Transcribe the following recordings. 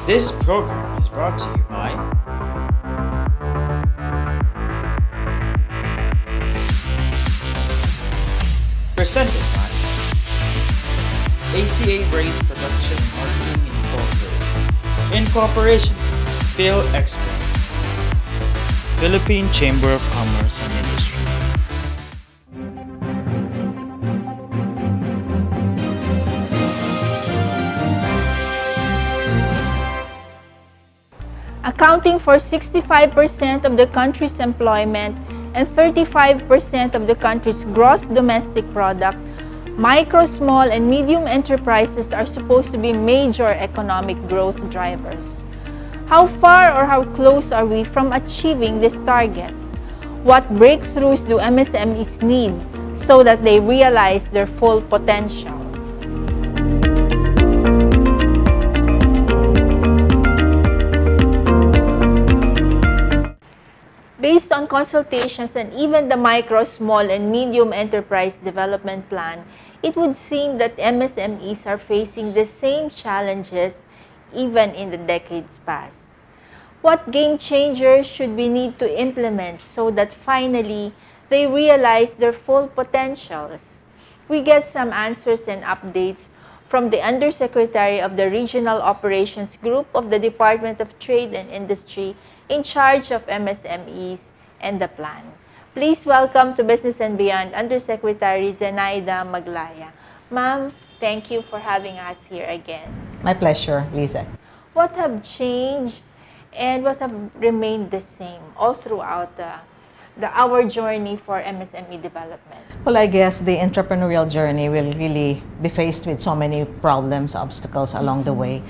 This program is brought to you by presented by ACA Brace Production and Marketing Incorporated in cooperation with PHILEXPORT, Philippine Chamber of Commerce and Industry. Accounting for 65% of the country's employment and 35% of the country's gross domestic product, micro, small, and medium enterprises are supposed to be major economic growth drivers. How far or how close are we from achieving this target? What breakthroughs do MSMEs need so that they realize their full potential? Based on consultations and even the micro, small, and medium enterprise development plan, it would seem that MSMEs are facing the same challenges even in the decades past. What game changers should we need to implement so that finally they realize their full potentials? We get some answers and updates from the Undersecretary of the Regional Operations Group of the Department of Trade and Industry in charge of MSMEs and the plan. Please welcome to Business and Beyond Undersecretary Zenaida Maglaya. Ma'am, thank you for having us here again. My pleasure, Lisa. What have changed and what have remained the same all throughout our journey for MSME development? Well, I guess the entrepreneurial journey will really be faced with so many problems, obstacles along the way.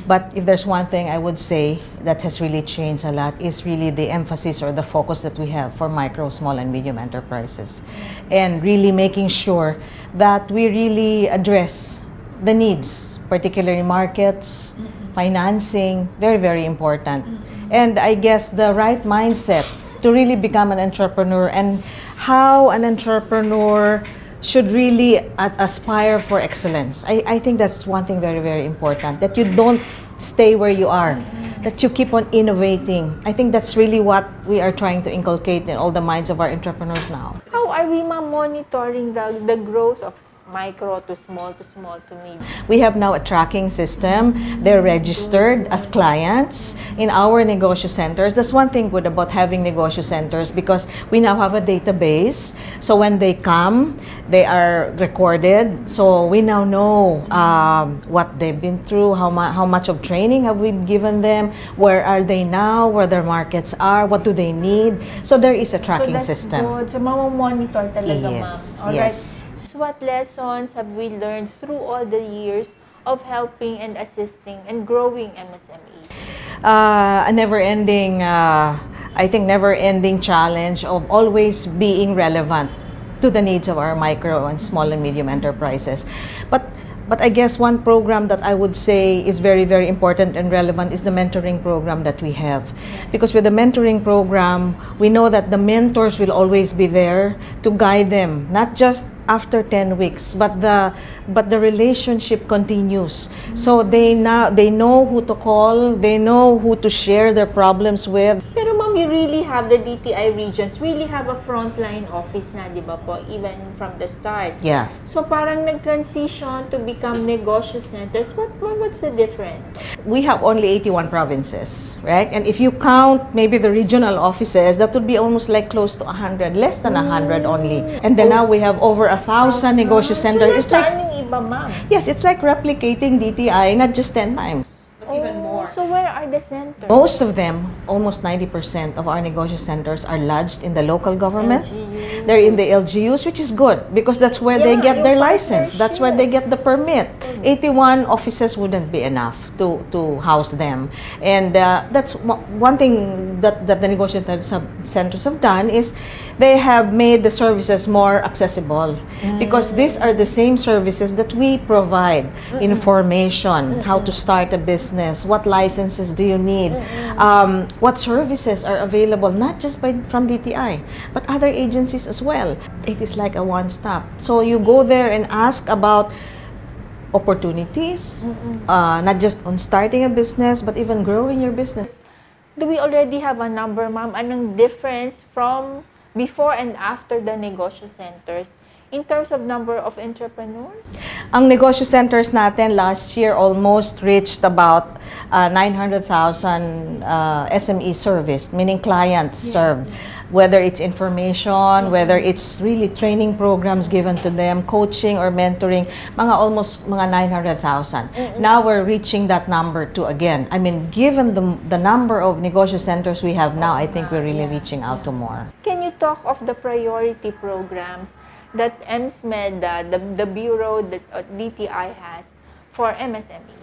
But if there's one thing I would say that has really changed a lot is really the emphasis or the focus that we have for micro, small, and medium enterprises. And really making sure that we really address the needs, particularly markets, financing, very, very important. And I guess the right mindset to really become an entrepreneur and how an entrepreneur should really aspire for excellence. I think that's one thing very, very important, that you don't stay where you are, that you keep on innovating. I think that's really what we are trying to inculcate in all the minds of our entrepreneurs now. How are we monitoring the growth of micro to small to medium? We have now a tracking system. They're registered as clients in our negosyo centers. That's one thing good about having negosyo centers because we now have a database. So when they come, they are recorded. So we now know what they've been through, how much of training have we given them, where are they now, where their markets are, what do they need. So there is a tracking system. Good. So mamamonitor talaga, Yes, ma'am. Alright. yes. So what lessons have we learned through all the years of helping and assisting and growing MSME? A never-ending, I think, never-ending challenge of always being relevant to the needs of our micro and small and medium enterprises. But I guess one program that I would say is very, very important and relevant is the mentoring program that we have. Because with the mentoring program, we know that the mentors will always be there to guide them, not just after 10 weeks, but the relationship continues. So they know who to call, they know who to share their problems with. Pero ma'am, you really have the DTI regions, really have a frontline office na, di ba po, even from the start. Yeah. So parang nag-transition to become negosyo centers. What's the difference? We have only 81 provinces, right? And if you count maybe the regional offices, that would be almost like close to 100, less than 100 only. And then now we have over 1,000 negosyo centers. So It's like, yung iba, ma'am? yes, it's like replicating DTI, not just 10 times, but even more. So where are the centers? Most of them, almost 90% of our negosyo centers are lodged in the local government. LGUs. They're in the LGUs, which is good because that's where they Yeah, get their yung license. That's where they get the permit. Mm. 81 offices wouldn't be enough to house them. And that's one thing that the negosyo centers have done is they have made the services more accessible because these are the same services that we provide. Information, how to start a business, what licenses do you need, what services are available, not just from DTI, but other agencies as well. It is like a one-stop. So you go there and ask about opportunities, not just on starting a business, but even growing your business. Do we already have a number, ma'am? Anong difference from before and after the negosyo centers in terms of number of entrepreneurs? Ang negosyo centers natin last year almost reached about 900,000 SME serviced, meaning clients served. Whether it's information, whether it's really training programs given to them, coaching or mentoring, almost mga 900,000. Now we're reaching that number too again. I mean, given the number of negosyo centers we have now, I think we're really reaching out to more. Can you talk of the priority programs that MSMED, the bureau that DTI has for MSMEs?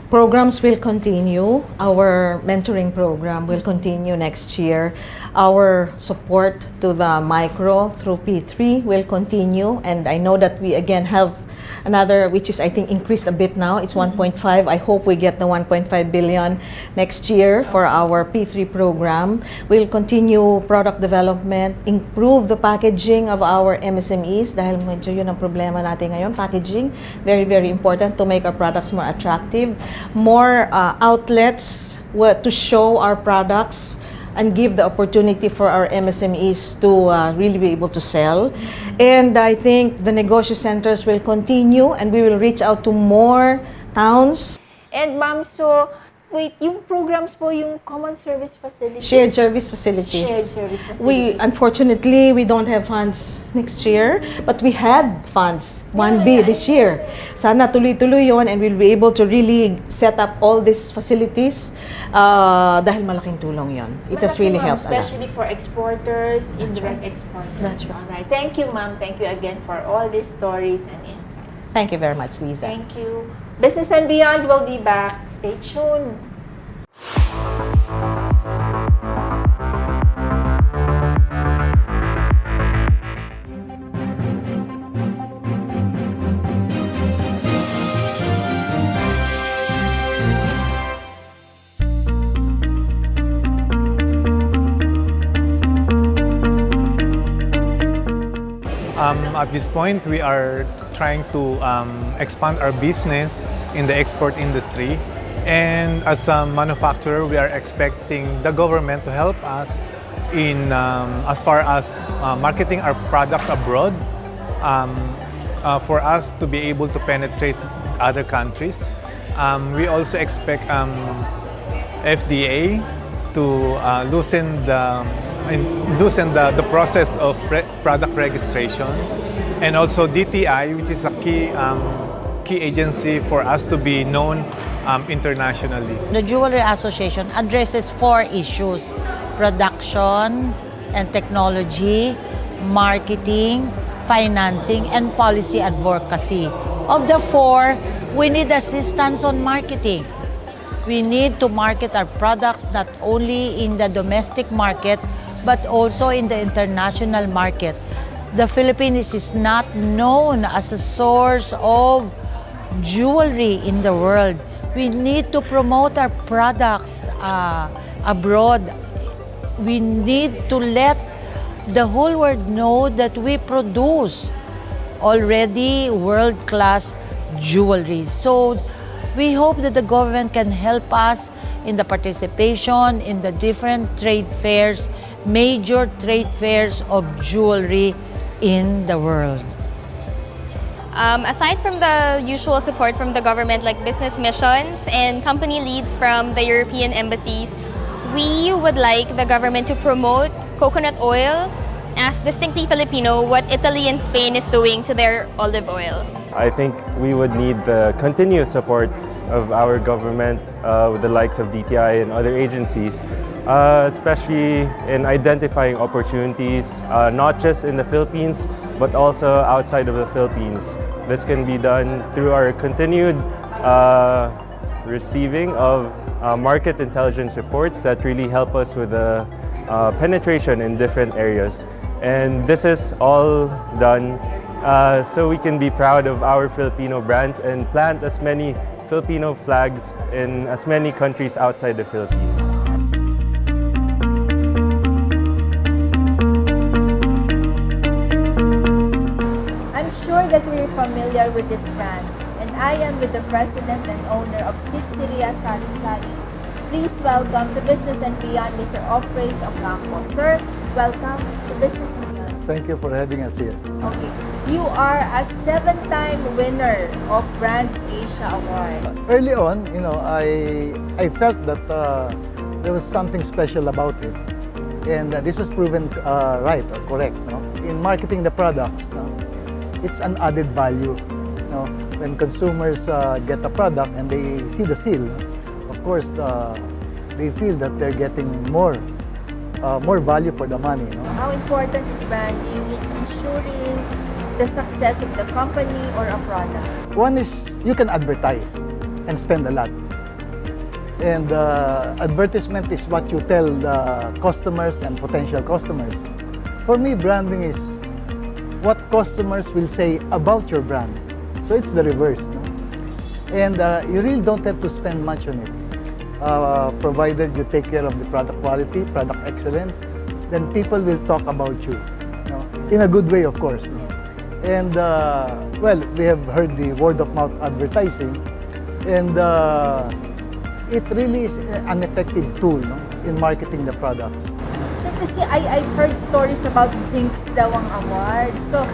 Programs will continue. Our mentoring program will continue next year. Our support to the micro through P3 will continue. And I know that we again have another, which is I think increased a bit now. It's 1.5. I hope we get the 1.5 billion next year for our P3 program. We'll continue product development, improve the packaging of our MSMEs dahil medyo yun ang problema natin ngayon, packaging. Very, very important to make our products more attractive. More outlets to show our products and give the opportunity for our MSMEs to really be able to sell. And I think the negosyo centers will continue and we will reach out to more towns. And ma'am, so wait, yung programs po, yung common service facilities? Shared service facilities. Shared service facilities. Unfortunately, we don't have funds next year, but we had funds, 1B this year. Sana tuloy-tuloy yun and we'll be able to really set up all these facilities dahil malaking tulong yun. It has really helped a lot. Especially for exporters, indirect exporters. That's right. All right. Thank you, ma'am. Thank you again for all these stories and insights. Thank you very much, Lisa. Thank you. Business and Beyond will be back. Stay tuned. At this point, we are trying to expand our business in the export industry. And as a manufacturer, we are expecting the government to help us in as far as marketing our products abroad, for us to be able to penetrate other countries. We also expect FDA to loosen the process of product registration, and also DTI, which is a key agency for us to be known internationally. The Jewelry Association addresses 4 issues: production and technology, marketing, financing, and policy advocacy. Of the 4, we need assistance on marketing. We need to market our products not only in the domestic market, but also in the international market. The Philippines is not known as a source of jewelry in the world. We need to promote our products abroad. We need to let the whole world know that we produce already world-class jewelry. So we hope that the government can help us in the participation in the different trade fairs, major trade fairs of jewelry in the world. Aside from the usual support from the government like business missions and company leads from the European embassies, we would like the government to promote coconut oil as distinctly Filipino, what Italy and Spain is doing to their olive oil. I think we would need the continuous support of our government with the likes of DTI and other agencies, especially in identifying opportunities, not just in the Philippines, but also outside of the Philippines. This can be done through our continued receiving of market intelligence reports that really help us with the penetration in different areas. And this is all done so we can be proud of our Filipino brands and plant as many Filipino flags in as many countries outside the Philippines. I'm sure that we're familiar with this brand, and I am with the president and owner of Sitseria Sari Sari. Please welcome to Business and Beyond, Mr. Ofrays Ocampo. Sir, welcome to Business and Beyond. Thank you for having us here. Okay. You are a 7-time winner of Brands Asia Award. Early on, I felt that there was something special about it, and this was proven right or correct. In marketing the products, it's an added value. When consumers get a product and they see the seal, of course, they feel that they're getting more value for the money. How important is branding in ensuring the success of the company or a product? One is you can advertise and spend a lot. And advertisement is what you tell the customers and potential customers. For me, branding is what customers will say about your brand. So it's the reverse. And you really don't have to spend much on it. Provided you take care of the product quality, product excellence, then people will talk about you. In a good way, of course. And well, we have heard the word-of-mouth advertising, and it really is an effective tool in marketing the products. So kasi I've heard stories about Jinx daw ang award. So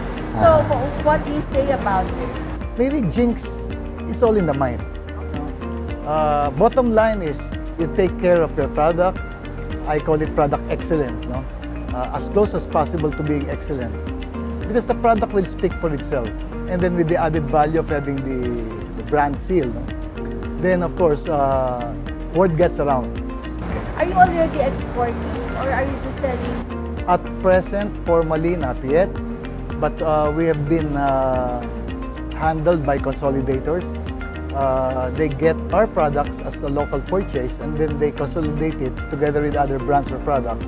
what do you say about this? Maybe jinx is all in the mind. Bottom line is you take care of your product. I call it product excellence. As close as possible to being excellent. Because the product will speak for itself. And then with the added value of having the brand seal, then of course, word gets around. Are you already exporting or are you just selling? At present, formally, not yet. But we have been handled by consolidators. They get our products as a local purchase and then they consolidate it together with other brands or products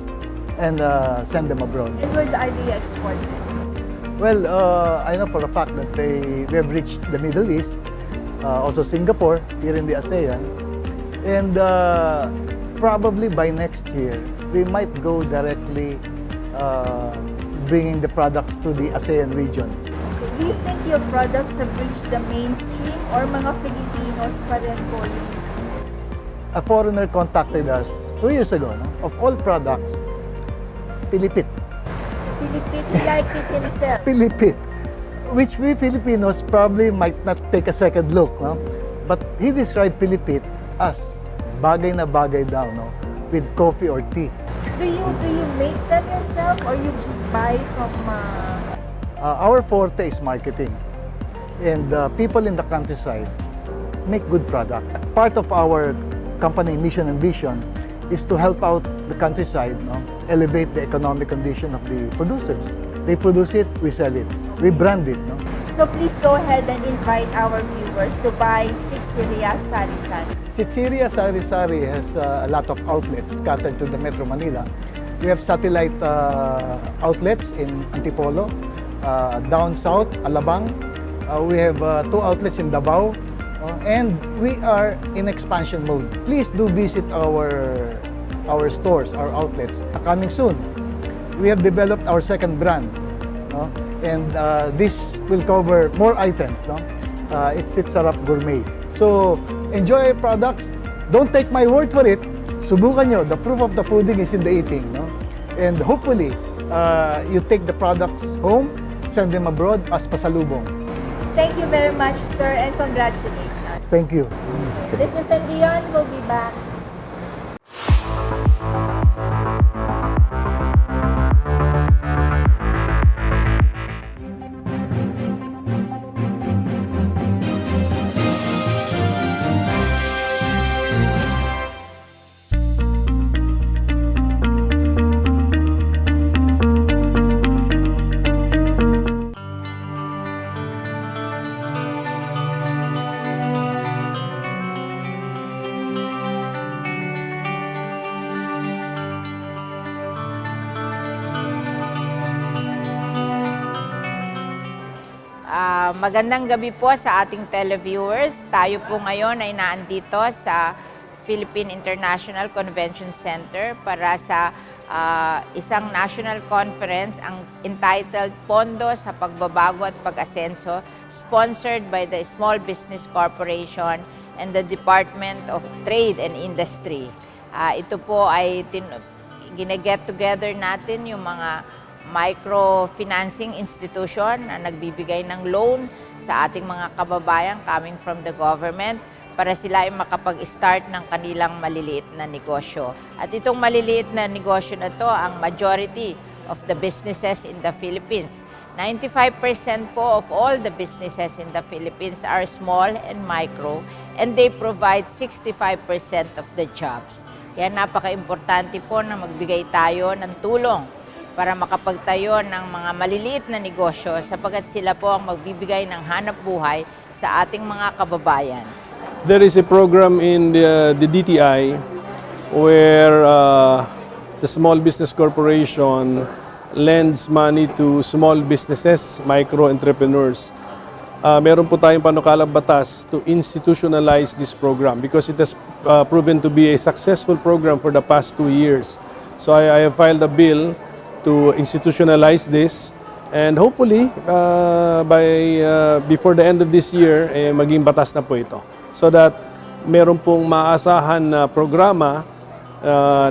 and send them abroad. And where are they exported? Well, I know for a fact that we have reached the Middle East, also Singapore, here in the ASEAN, and probably by next year, we might go directly bringing the products to the ASEAN region. Do you think your products have reached the mainstream or mga Filipinos pa rin po yung... A foreigner contacted us 2 years ago. Of all products, Pilipit. Pilipit, he liked it himself. Pilipit, which we Filipinos probably might not take a second look. But he described Pilipit as bagay na bagay daw, with coffee or tea. Do you make them yourself or you just buy from... Our forte is marketing, and people in the countryside make good products. Part of our company mission and vision is to help out the countryside, elevate the economic condition of the producers. They produce it, we sell it, we brand it. So please go ahead and invite our viewers to buy Sitseria Sari Sari. Sitseria Sari Sari has a lot of outlets scattered to the Metro Manila. We have satellite outlets in Antipolo, down south, Alabang. We have 2 outlets in Davao, and we are in expansion mode. Please do visit our stores, our outlets. Coming soon, we have developed our second brand, and this will cover more items. It's Sarap Gourmet. So enjoy our products. Don't take my word for it. Subukan nyo. The proof of the pudding is in the eating. And hopefully, you take the products home, send them abroad as pasalubong. Thank you very much, sir, and congratulations. Thank you. Business and Beyond will be back. Magandang gabi po sa ating televiewers. Tayo po ngayon ay naandito sa Philippine International Convention Center para sa isang national conference ang entitled Pondo sa Pagbabago at Pag-asenso, sponsored by the Small Business Corporation and the Department of Trade and Industry. Ito po ay gine-get together natin yung mga microfinancing institution na nagbibigay ng loan sa ating mga kababayan coming from the government para sila ay makapag-start ng kanilang maliliit na negosyo. At itong maliliit na negosyo na to, ang majority of the businesses in the Philippines. 95% po of all the businesses in the Philippines are small and micro, and they provide 65% of the jobs. Kaya napaka-importante po na magbigay tayo ng tulong para makapagtayo ng mga maliliit na negosyo sapagkat sila po ang magbibigay ng hanap buhay sa ating mga kababayan. There is a program in the DTI where the Small Business Corporation lends money to small businesses, micro-entrepreneurs. Meron po tayong panukalang batas to institutionalize this program because it has proven to be a successful program for the past 2 years. So I have filed a bill to institutionalize this, and hopefully before the end of this year, maging batas na po ito. So that meron pong maasahan na programa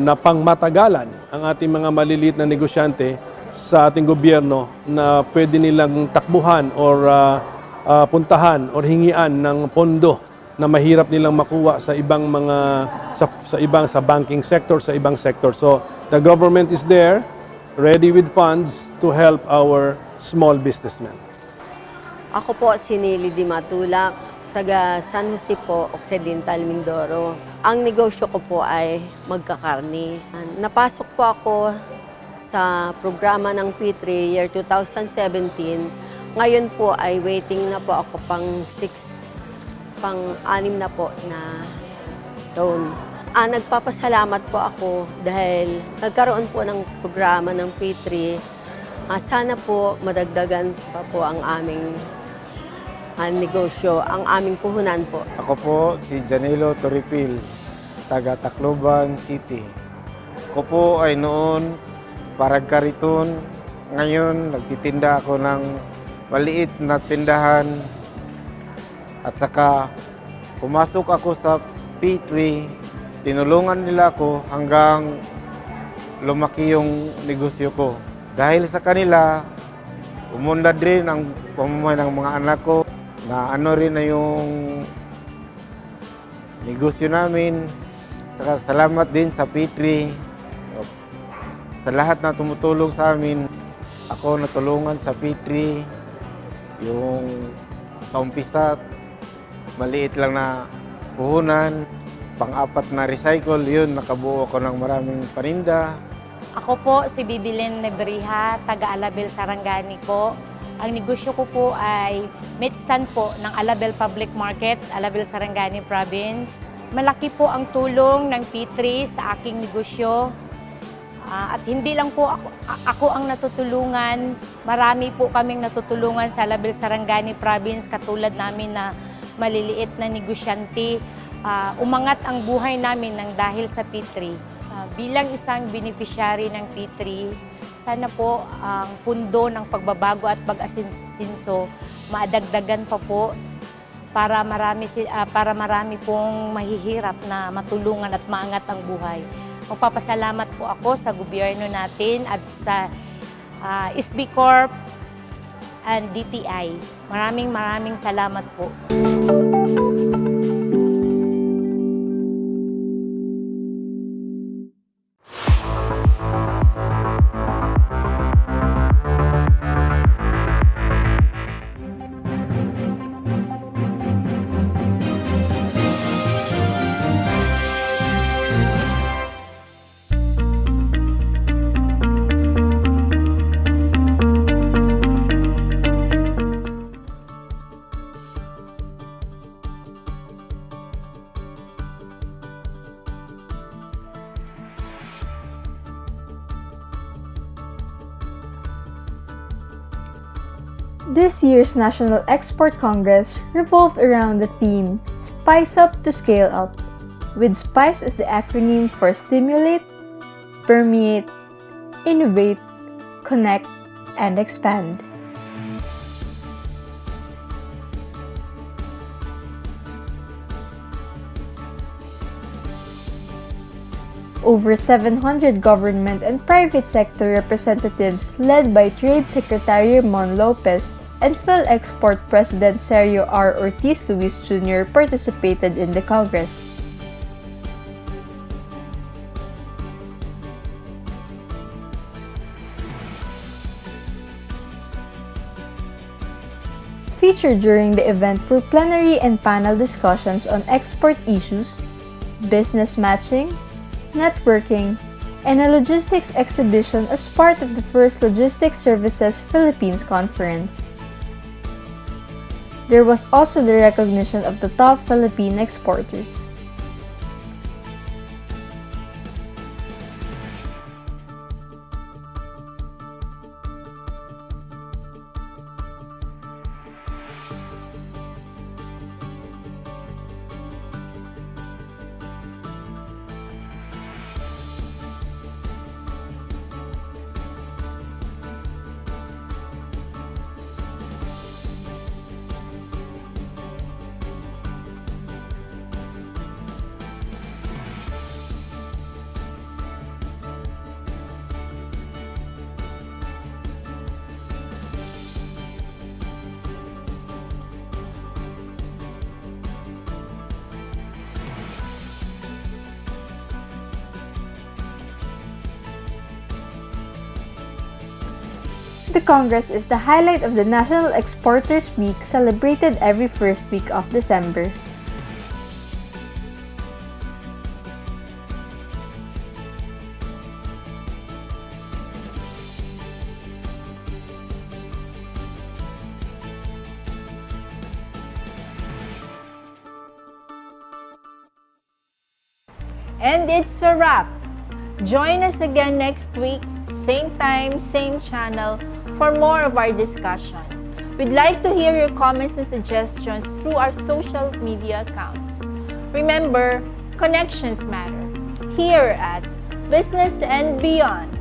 na pangmatagalan ang ating mga maliliit na negosyante sa ating gobyerno na pwede nilang takbuhan or puntahan or hingian ng pondo na mahirap nilang makuha sa ibang mga sa banking sector, sa ibang sector. So the government is there ready with funds to help our small businessmen. Ako po si Nelly Di Matulak, taga San Jose po, Occidental, Mindoro. Ang negosyo ko po ay magkakarni. Napasok po ako sa programa ng P3 year 2017. Ngayon po ay waiting na po ako pang-6 na po na loan. Nagpapasalamat po ako dahil nagkaroon po ng programa ng P3. Sana po madagdagan pa po ang aming negosyo, ang aming puhunan po. Ako po si Janilo Toripil, taga Tacloban City. Ako po ay noon paragkariton. Ngayon nagtitinda ako ng maliit na tindahan at saka pumasok ako sa P3. Tinulungan nila ako hanggang lumaki yung negosyo ko. Dahil sa kanila, umunlad rin ang pamumuhay ng mga anak ko na rin na yung negosyo namin. Saka salamat din sa P3. Sa lahat na tumutulong sa amin, ako natulungan sa P3. Yung sa umpisa, maliit lang na puhunan. Pang-apat na recycle, yun, nakabuo ako ng maraming paninda. Ako po si Bibilin Nebriha, taga Alabel, Sarangani po. Ang negosyo ko po ay meat stand po ng Alabel Public Market, Alabel, Sarangani Province. Malaki po ang tulong ng P3 sa aking negosyo. At hindi lang po ako ang natutulungan, marami po kaming natutulungan sa Alabel, Sarangani Province, katulad namin na maliliit na negosyante. Umangat ang buhay namin ng dahil sa P3. Bilang isang beneficiary ng P3, sana po ang pundo ng pagbabago at pag-asinso maadagdagan pa po para marami pong mahihirap na matulungan at maangat ang buhay. Magpapasalamat po ako sa gobyerno natin at sa SB Corp and DTI. Maraming salamat po. This year's National Export Congress revolved around the theme Spice Up to Scale Up, with SPICE as the acronym for Stimulate, Permeate, Innovate, Connect, and Expand. over 700 government and private sector representatives led by Trade Secretary Mon Lopez and PhilExport President Sergio R. Ortiz Luis Jr. participated in the Congress. Featured during the event were plenary and panel discussions on export issues, business matching, networking, and a logistics exhibition as part of the first Logistics Services Philippines Conference. There was also the recognition of the top Philippine exporters. The Congress is the highlight of the National Exporters Week celebrated every first week of December. And it's a wrap. Join us again next week, same time, same channel, for more of our discussions. We'd like to hear your comments and suggestions through our social media accounts. Remember, connections matter. Here at Business and Beyond.